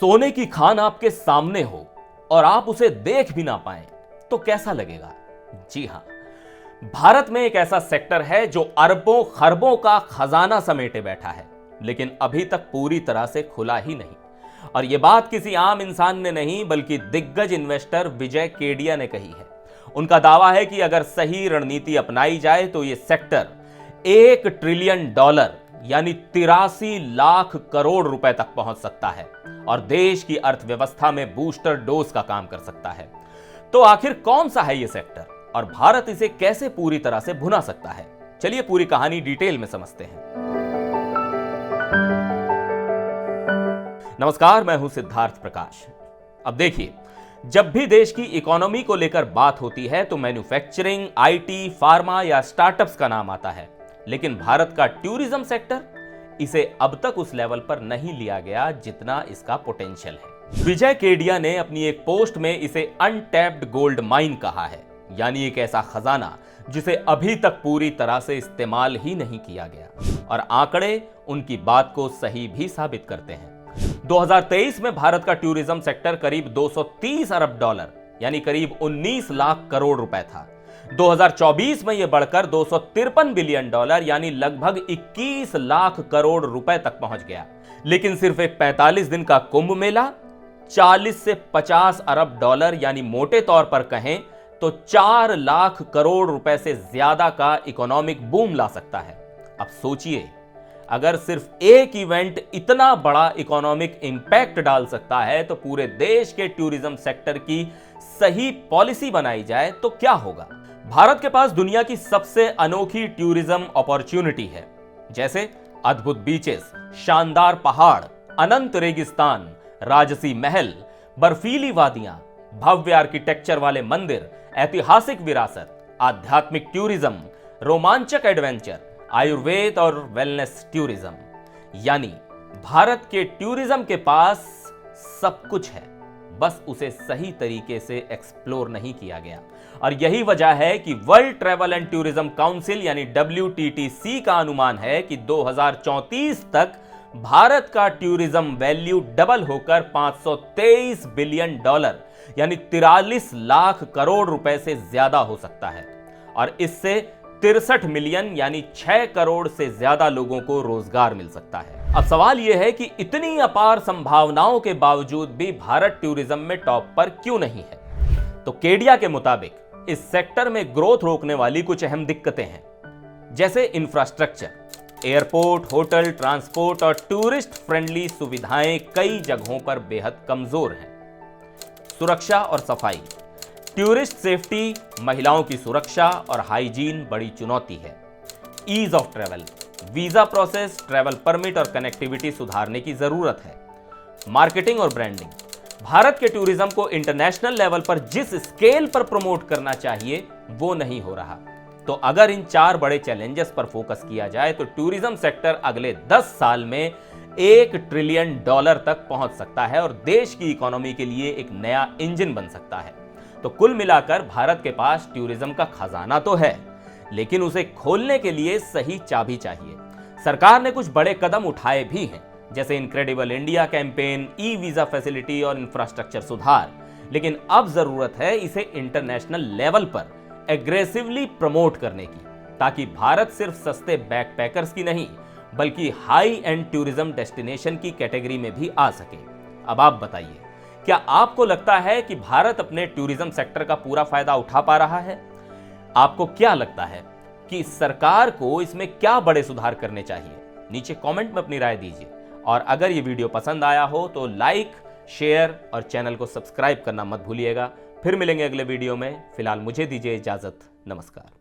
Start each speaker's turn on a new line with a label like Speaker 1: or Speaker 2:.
Speaker 1: सोने की खान आपके सामने हो और आप उसे देख भी ना पाएं तो कैसा लगेगा? जी हां, भारत में एक ऐसा सेक्टर है जो अरबों खरबों का खजाना समेटे बैठा है, लेकिन अभी तक पूरी तरह से खुला ही नहीं। और यह बात किसी आम इंसान ने नहीं बल्कि दिग्गज इन्वेस्टर विजय केडिया ने कही है। उनका दावा है कि अगर सही रणनीति अपनाई जाए तो यह सेक्टर $1 ट्रिलियन यानी 83 लाख करोड़ रुपए तक पहुंच सकता है और देश की अर्थव्यवस्था में बूस्टर डोज का काम कर सकता है। तो आखिर कौन सा है यह सेक्टर और भारत इसे कैसे पूरी तरह से भुना सकता है? चलिए पूरी कहानी डिटेल में समझते हैं। नमस्कार, मैं हूं सिद्धार्थ प्रकाश। अब देखिए, जब भी देश की इकोनॉमी को लेकर बात होती है तो मैन्युफैक्चरिंग, आईटी, फार्मा या स्टार्टअप्स का नाम आता है, लेकिन भारत का टूरिज्म सेक्टर, इसे अब तक उस लेवल पर नहीं लिया गया जितना इसका पोटेंशियल है। विजय केडिया ने अपनी एक पोस्ट में इसे अनटैप्ड गोल्ड माइन कहा है, यानी एक ऐसा खजाना जिसे अभी तक पूरी तरह से इस्तेमाल ही नहीं किया गया। और आंकड़े उनकी बात को सही भी साबित करते हैं। 2023 में भारत का टूरिज्म सेक्टर करीब $230 अरब यानी करीब 19 लाख करोड़ रुपए था। 2024 में यह बढ़कर $253 बिलियन यानी लगभग 21 लाख करोड़ रुपए तक पहुंच गया। लेकिन सिर्फ एक 45 दिन का कुंभ मेला 40 से 50 अरब डॉलर यानी मोटे तौर पर कहें तो 4 लाख करोड़ रुपए से ज्यादा का इकोनॉमिक बूम ला सकता है। अब सोचिए, अगर सिर्फ एक इवेंट इतना बड़ा इकोनॉमिक इंपैक्ट डाल सकता है तो पूरे देश के टूरिज्म सेक्टर की सही पॉलिसी बनाई जाए तो क्या होगा? भारत के पास दुनिया की सबसे अनोखी टूरिज्म अपॉर्चुनिटी है, जैसे अद्भुत बीचेस, शानदार पहाड़, अनंत रेगिस्तान, राजसी महल, बर्फीली वादियां, भव्य आर्किटेक्चर वाले मंदिर, ऐतिहासिक विरासत, आध्यात्मिक टूरिज्म, रोमांचक एडवेंचर, आयुर्वेद और वेलनेस टूरिज्म। यानी भारत के टूरिज्म के पास सब कुछ है, बस उसे सही तरीके से एक्सप्लोर नहीं किया गया। और यही वजह है कि world travel and tourism council यानी WTTC का अनुमान है कि 2034 तक भारत का टूरिज्म वैल्यू डबल होकर $523 बिलियन यानी 43 लाख करोड़ रुपए से ज्यादा हो सकता है। और इससे 63 मिलियन यानी 6 करोड़ से ज्यादा लोगों को रोजगार मिल सकता है। अब सवाल यह है कि इतनी अपार संभावनाओं के बावजूद भी भारत टूरिज्म में टॉप पर क्यों नहीं है? तो केडिया के मुताबिक इस सेक्टर में ग्रोथ रोकने वाली कुछ अहम दिक्कतें हैं, जैसे इंफ्रास्ट्रक्चर, एयरपोर्ट, होटल, ट्रांसपोर्ट और टूरिस्ट फ्रेंडली सुविधाएं कई जगहों पर बेहद कमजोर हैं। सुरक्षा और सफाई, टूरिस्ट सेफ्टी, महिलाओं की सुरक्षा और हाइजीन बड़ी चुनौती है। Ease of travel, visa process, travel permit और कनेक्टिविटी सुधारने की जरूरत है। मार्केटिंग और ब्रांडिंग, भारत के टूरिज्म को इंटरनेशनल लेवल पर जिस स्केल पर प्रमोट करना चाहिए वो नहीं हो रहा। तो अगर इन 4 बड़े चैलेंजेस पर फोकस किया जाए तो टूरिज्म सेक्टर अगले 10 साल में $1 ट्रिलियन तक पहुंच सकता है और देश की इकोनॉमी के लिए एक नया इंजन बन सकता है। तो कुल मिलाकर भारत के पास टूरिज्म का खजाना तो है, लेकिन उसे खोलने के लिए सही चाबी चाहिए। सरकार ने कुछ बड़े कदम उठाए भी हैं, जैसे incredible India campaign, e visa facility और इंफ्रास्ट्रक्चर सुधार। लेकिन अब जरूरत है इसे इंटरनेशनल लेवल पर एग्रेसिवली प्रमोट करने की, ताकि भारत सिर्फ सस्ते बैकपैकर्स की नहीं बल्कि हाई एंड टूरिज्म डेस्टिनेशन की कैटेगरी में भी आ सके। अब आप बताइए, क्या आपको लगता है कि भारत अपने टूरिज्म सेक्टर का पूरा फायदा उठा पा रहा है? आपको क्या लगता है कि सरकार को इसमें क्या बड़े सुधार करने चाहिए? नीचे कमेंट में अपनी राय दीजिए। और अगर ये वीडियो पसंद आया हो तो लाइक, शेयर और चैनल को सब्सक्राइब करना मत भूलिएगा। फिर मिलेंगे अगले वीडियो में। फिलहाल मुझे दीजिए इजाजत। नमस्कार।